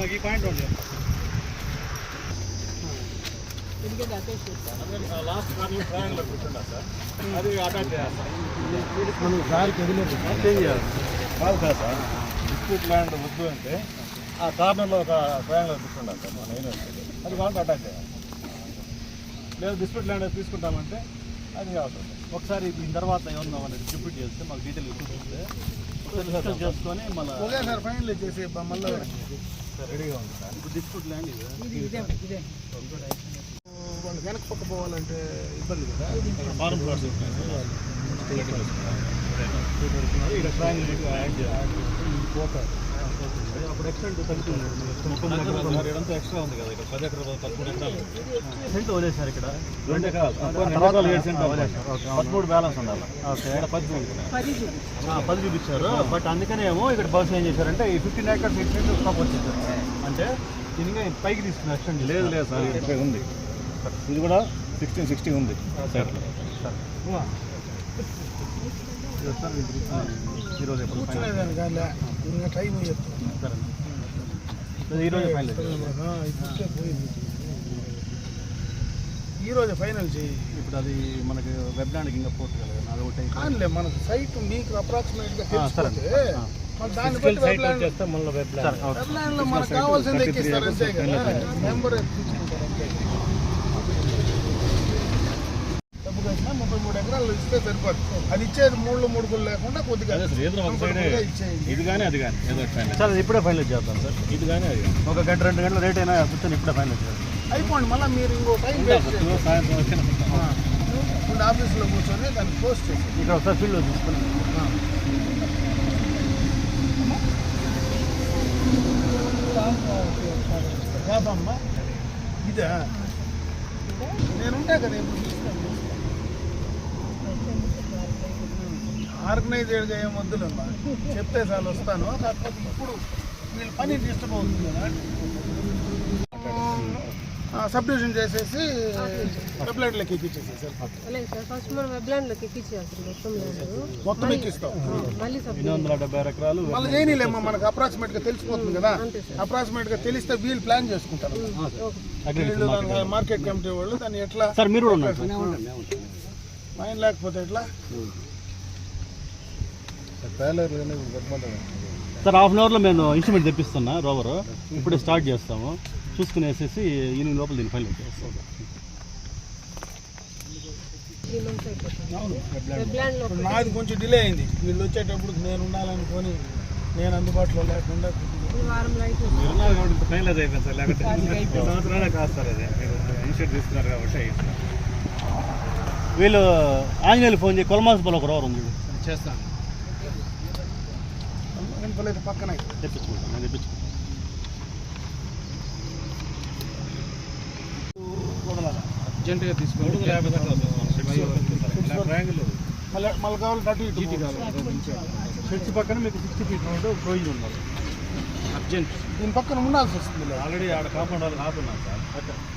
నాకు ఈ పాయింట్ ఉంది. లాస్ట్ కార్నర్ ట్రయాంగిల్ కూర్చున్నా సార్, అది అటాచ్ చేయాలి సార్. మనం దారికి వదిలేదు చేంజ్ చేయాలి కాదు కదా సార్. డిస్ప్యూట్ ల్యాండ్ వద్దు అంటే ఆ కార్నర్లో ఒక ట్రయాంగిల్ కూర్చుండాలి సార్. మన యూనివర్సిటీ అది కావాలంటే అటాచ్ చేయాలి. లేదు డిస్ప్యూట్ ల్యాండ్ తీసుకుంటామంటే అది అవసరం. ఒకసారి దీని తర్వాత ఏమన్నా మనం డిస్ట్రిబ్యూట్ చేస్తే మాకు డీటెయిల్ డిస్కస్ చేసుకొని మళ్ళీ సార్ ఫైనల్ చేసి మళ్ళీ రెడీగా ఉంది సార్. ఇప్పుడు డిస్ప్యూట్ ల్యాండ్ ఇది వాళ్ళు వెనక్కి పక్క పోవాలంటే ఇబ్బంది కదా. ఫారం ప్లాట్స్ ఇక్కడ ట్రయాంగిల్ యాడ్ చేయాలి పోతారు. అప్పుడు ఎక్స్టెంట్ తగ్గుతుంది. ఇదంతా ఎక్స్ట్రా ఉంది కదా, ఇక్కడ 10 ఎకరాలు 13 ఎకరాలు సెంట్ వదిలేసారు. ఇక్కడ 2 ఎకరాలు 7 సెంట్ వదిలేసారు. 13 బ్యాలెన్స్ ఉండాలి. ఇక్కడ 10 చూపించారు. బట్ అందుకనే ఏమో ఇక్కడ బస్ ఏం చేశారంటే ఈ 15 ఎకర్స్ ఎక్స్టెంట్ ప్రపోజ్ చేశారు. అంటే దీనిగా పైకి తీసుకున్న ఎక్స్టెంట్ లేదు సార్, ఇక్కడ ఉంది. ఇది కూడా 1660 ఉంది సార్. ఈరోజు ఎప్పుడు టైం ఈరోజు ఫైనల్ ఈరోజు ఫైనల్ చేయి. ఇప్పుడు అది మనకి వెబ్ ల్యాండ్కి ఇంకా పోర్ట్ కదా, అది ఒకటి కాదులే. మనకు సైట్ మీకు అప్రాక్సిమేట్గా తెలిసిపోతే దాన్ని బట్టి వెబ్ ల్యాండ్లో మనకు కావాల్సింది ఎక్కిస్తారు అంతే కదా. నెంబర్ ఎక్కించుకుంటారు అంతే. డబ్బు కలిసినా 33 ఎకరాలు ఇస్తే సరిపోతుంది. అది ఇచ్చేది 3 గుళ్ళు లేకుండా కొద్దిగా ఇచ్చేది. ఇది కానీ అది కానీ ఏదో సార్ ఇప్పుడే ఫైనల్ చేద్దాం సార్. ఇది కానీ అది ఒక గంట 2 గంటల రేట్ అయినా కూర్చొని ఇప్పుడే ఫైనల్ చేద్దాం. అయిపోండి. మళ్ళీ మీరు ఇంకో టైం సాయంత్రం వచ్చిన ఆఫీస్లో కూర్చొని దాన్ని పోస్ట్ చేసి ఇక్కడ ఒకసారి ఫీల్డ్లో తీసుకుని కాదమ్మా. ఇదా నేనుంటా కదా ఎప్పుడు చూస్తాను. ఆర్గనైజ్డ్గా ఏం వద్దులేమ్మా, చెప్తే చాలు వస్తాను. కాకపోతే ఇప్పుడు వీళ్ళ పని డిస్టర్బ్ అవుతుంది కదా. సబ్ డివిజన్ చేసేసి వెబ్ ల్యాండ్లోకి ఎక్కించేసి సార్. మొత్తం ఎక్కిస్తాం. 870 ఎకరాలు మళ్ళీ చేయలేమ్మా. మనకు అప్రాక్సిమేట్గా తెలిసిపోతుంది కదా. అప్రాక్సిమేట్గా తెలిస్తే వీళ్ళు ప్లాన్ చేసుకుంటారు. మార్కెట్ కమిటీ వాళ్ళు దాన్ని ఎట్లా సార్ మీరు మైన్ లేకపోతే ఎట్లా సార్ హాఫ్ అన్ అవర్లో మేము ఇన్స్ట్రుమెంట్ తెప్పిస్తున్నా రోవర్. ఇప్పుడే స్టార్ట్ చేస్తాము. చూసుకుని వేసేసి ఈవినింగ్ లోపల దీన్ని ఫైనల్ చేస్తాం. నాది కొంచెం డిలే అయింది. వీళ్ళు వచ్చేటప్పుడు నేను ఉండాలనుకొని నేను అందుబాటులో లేకుండా ఫైనలైజ్ అయిపోయింది సార్. లేకపోతే సంవత్సరాలే కాదు సార్. అదే మీరు ఇన్స్టిట్యూట్ తీసుకున్నారు కాబట్టి వీళ్ళు ఆంజనేయులు ఫోన్ చేసి కొలమాసపల్లి ఒక రోవర్ ఉంది చేస్తాను. పక్కన తెప్పించుకుంటాను. నేను తెప్పించుకుంటాను. అర్జెంటుగా తీసుకోండి. మళ్ళీ కావాలి అటు ఇటు కావాలి. చర్చి పక్కన మీకు 60 ఫీట్ రోడ్డు ప్రొవిజన్ ఉన్నారు. అర్జెంట్ దీని పక్కన ఉండాల్సి వస్తుంది. ఆల్రెడీ ఆడ కాంపౌండ్ వాళ్ళు ఆపున్నాను సార్.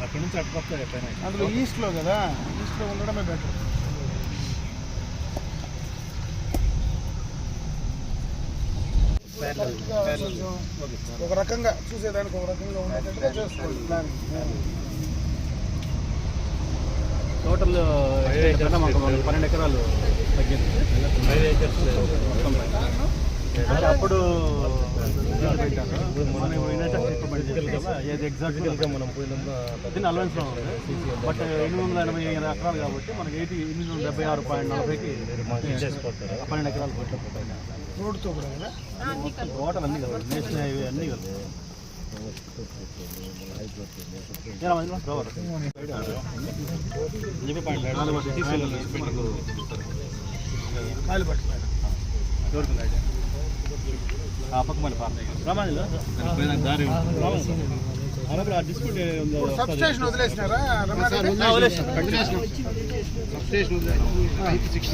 అక్కడి నుంచి అటు పక్క ఎక్కడైనా అందులో ఈస్ట్లో కదా, ఈస్ట్లో ఉండడమే బెటర్. ఒక రకంగా చూసేదానికి ఒక రకంగా ఉండేటట్టుగా చేసుకోండి ప్లాన్. టోటల్ 12 ఎకరాలు తగ్గింది. 5 ఏకర్స్ అప్పుడు ఏది ఎగ్జాక్ట్గా మనం దీన్ని అలవెన్స్లో ఉంది. బట్ 880 ఎకరాలు కాబట్టి మనకి 876.40కి 12 ఎకరాలు కొట్టకపోతాయి. రోడ్తో కూడా కదా, టోటల్ అన్నీ కదా, నేషనల్ హైవే అన్నీ కదా.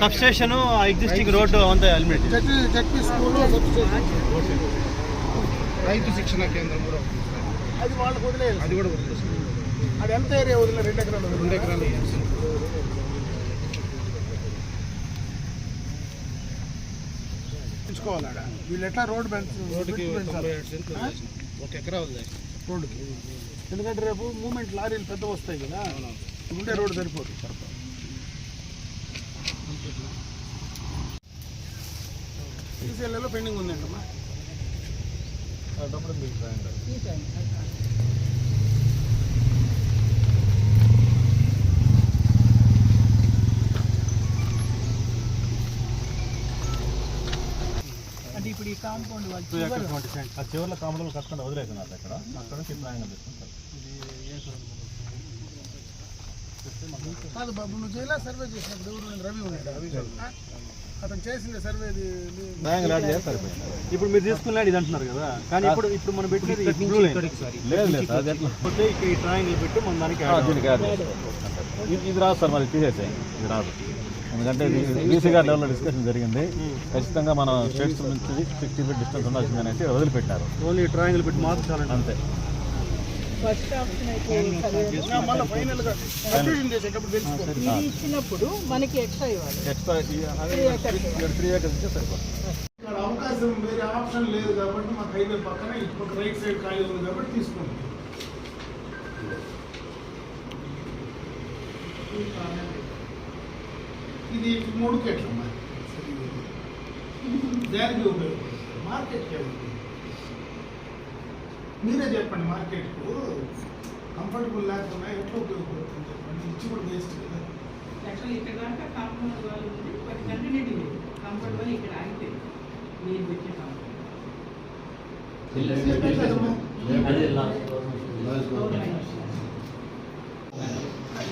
సబ్స్టేషన్ ఎగ్జిస్టింగ్ రోడ్డు అంతా ఎలిమినేట్. రైతు శిక్షణ కేంద్రం కూడా అది వాళ్ళకి వదిలేదు. అది కూడా వదిలేదు. అది ఎంత ఏరియా వదిలేదు? 2 ఎకరాలు. 2 ఎకరాలు ఎంచుకోవాలి. వీళ్ళు ఎట్లా రోడ్డు రోడ్డుకి 1 ఎకరా ఉంది రోడ్డుకి. ఎందుకంటే రేపు మూమెంట్ లారీలు పెద్ద వస్తాయి కదా, ఉండే రోడ్డు సరిపోదు. ఈసీఎల్ఏలో పెండింగ్ ఉందంటమ్మా. డబ్బులు మీకు అంటే ఇప్పుడు ఈ కాంపౌండ్ వాళ్ళు 2 acres 20 cents. ఆ చివరిలో కాంపౌండ్ కట్టకుండా వదిలేస్తున్నారు అక్కడ నుంచి ట్రయాంగిల్ తీసుకుంటారు. కాదు బాబు, నువ్వు జైలా సర్వే చేసినప్పుడు ఎవరు రవి ఉన్నాడు, అతను చేసిన సర్వే ఇప్పుడు మీరు తీసుకున్నాడు ఇది అంటున్నారు కదా, కానీ ఇప్పుడు మనం పెట్టినది లేకపోతే ఇక్కడ ఈ ట్రయాంగిల్ పెట్టి మన దానికి ఇది రాదు సార్, మరి తీసేసాయి. ఇది రాదు, ఎందుకంటే బీసీ గారి లెవెల్లో డిస్కషన్ జరిగింది. ఖచ్చితంగా మనం స్టేట్స్ నుంచి 60 feet డిస్టెన్స్ ఉండాల్సింది అనేసి వదిలిపెట్టారు. ఓన్లీ ట్రయాంగిల్ పెట్టి మాత్రం చాలా అంతే. ఫస్ట్ ఆప్షన్ అయితే మళ్ళీ ఫైనల్గా చేసేటప్పుడు తెలుసుకోవాలి. ఇది ఇచ్చినప్పుడు మనకి ఎక్స్ట్రా ఇవ్వాలి. ఎక్స్ట్రా 3 acres ఇస్తే సరిపోతుంది. ఇక్కడ అవకాశం వేరే ఆప్షన్ లేదు కాబట్టి మాకు హైవే పక్కన ఇటు రైట్ సైడ్ ఖాళీ ఉంది కాబట్టి తీసుకుంటాం. ఇది 3 ఎట్లమ్మా దానికి ఉపయోగపడుతుంది. మార్కెట్కి మీరే చెప్పండి, మార్కెట్కు కంఫర్టబుల్ లేకుండా ఎట్లా ఉపయోగపడుతుంది చెప్పండి. ఇచ్చి కూడా వేస్ట్ కదా. యాక్చువల్లీ ఇక్కడ దాకా కాంపౌండ్ వాళ్ళు ఉంది, బట్ కంటిన్యూటీ లేదు. కాంపౌండ్ వాళ్ళు ఇక్కడ ఆగిపోయింది. మీరు పెట్టే కాంపౌండ్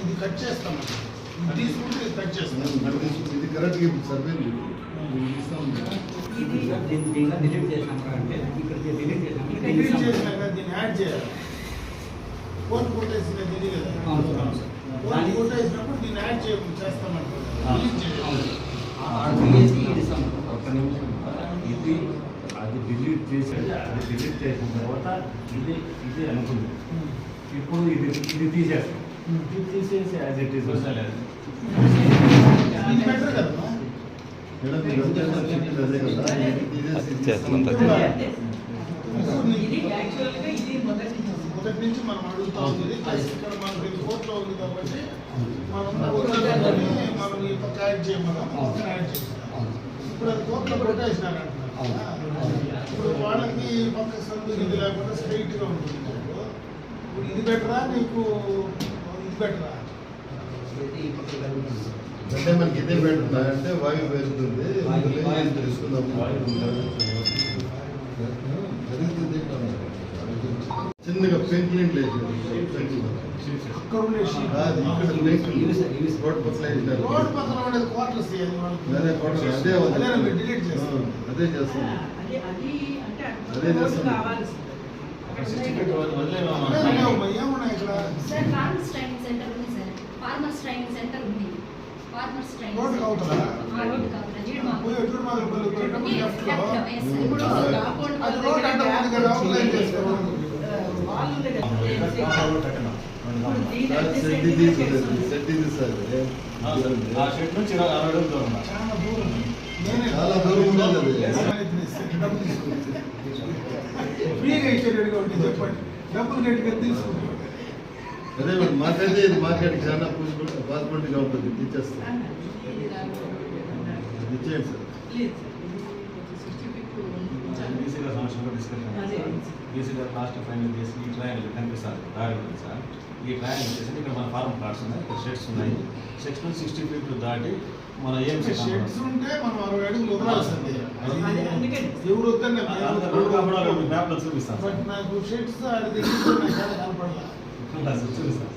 ఇది కట్ చేస్తాం, ఇది తీసుకుంటే ఇది కట్ చేస్తాం. ఇది కరెక్ట్గా ఇప్పుడు సర్వే డిలీట్ చేసినాక దీన్ని యాడ్ చేయాలి. కోర్టు కొట్టేసిన ఇది కదా, కోర్టు కొట్టేసినప్పుడు దీన్ని యాడ్ చేస్తామంటారు. డిలీట్ చేయాలి. ఇది అది డిలీట్ చేసేది, అది డిలీట్ చేసిన తర్వాత ఇది అనుకుంది. ఇప్పుడు ఇది తీసేస్తాం, ఇది తీసేసి యాజ్ ఇట్ ఈస్ వస్తలేదు. ఇది బెటర్ కదా. ఇది యాక్చువల్గా ఇది మొదటి నుంచి మనం అడుగుతా ఉంది. ఇక్కడ మనకి ఇది కోర్టులో ఉంది కాబట్టి మనం ఈ పక్క యాడ్ చేయమన్నాం, పక్కన యాడ్ చేస్తాం. ఇప్పుడు అది కోర్టులో కొట్టేసినారు అంటున్నారు. ఇప్పుడు వాళ్ళకి పక్క సందు ఇది లేకుండా స్ట్రైట్గా ఉంటుంది. ఇప్పుడు ఇది బెటరా నీకు, ఇది బెటరా? అంటే మనకి ఇదే పెడుతున్నా అంటే వాయువు వేస్తుంది తెలుసుకుందాం. చిన్నగా పెంకులింగ్ లేదు, అక్కడ ఉండే అది ఇక్కడ పెంకులు రోడ్ పక్కన వేసినారు. రోడ్ పక్కన ఉండేది క్వార్టర్స్ అదే quarters, అదే డిలీట్ చేస్తాం. అదే చేస్తాం. అది అంటే అదే చేస్తాం. కావాలి. ఏమున్నాయి ఇక్కడ? సార్ ఫార్మర్స్ ట్రైనింగ్ సెంటర్ ఉంది సార్. ఫార్మర్స్ ట్రైనింగ్ సెంటర్ ఉంది. ఫార్మర్స్ ట్రైనింగ్ రోడ్డు కావుతుందా? రోడ్డు కావుతుంది. జీడిమాకు పోయి ఎదురుమాగపల్లి పోయేటప్పుడు left లో. ఇప్పుడు కాంపౌండ్ అది రోడ్ అంటే ఉంది కదా, అవుట్లైన్ చేసుకోవాలి. వాళ్ళు ఉంది కదా. సెట్ ఇది సెట్ ఇది సార్. ఆ షెడ్ నుంచి 60 అడుగులు దూరం ఉన్నారు. చాలా దూరం. నేనే చాలా దూరం ఉండదు అది. డబ్బులు తీసుకుంటే ఫ్రీగా ఇచ్చేటట్టుగా ఉంటుంది చెప్పండి. డబ్బులు గట్టిగా తీసుకుంటాం. అదే మాకైతే ఇది మార్కెట్కి చాలా పాసిబిలిటీగా ఉంటుంది. ఇచ్చేస్తాం, ఇచ్చేయండి సార్. బీసీ గారి సమస్యలో డిస్కషన్ బీసీ గారు లాస్ట్ ఫైనల్ చేసి ఈ ట్రయాంగిల్ కనిపిస్తారు దారి ఉంది సార్. ఈ ట్రయాంగిల్ వచ్చేసి ఇక్కడ మన ఫార్మ్ ప్లాట్స్ ఉన్నాయి, ఇక్కడ షెడ్స్ ఉన్నాయి. 6 to 60 feet దాటి మన ఏం షెడ్స్ ఉంటే మనం 60 అడుగులు వదలాల్సిందే. ఎవరు వద్దన్నా మ్యాప్లో చూపిస్తాను సార్. నాకు షెడ్స్ అది దగ్గర కనపడాలి. చూపిస్తాను.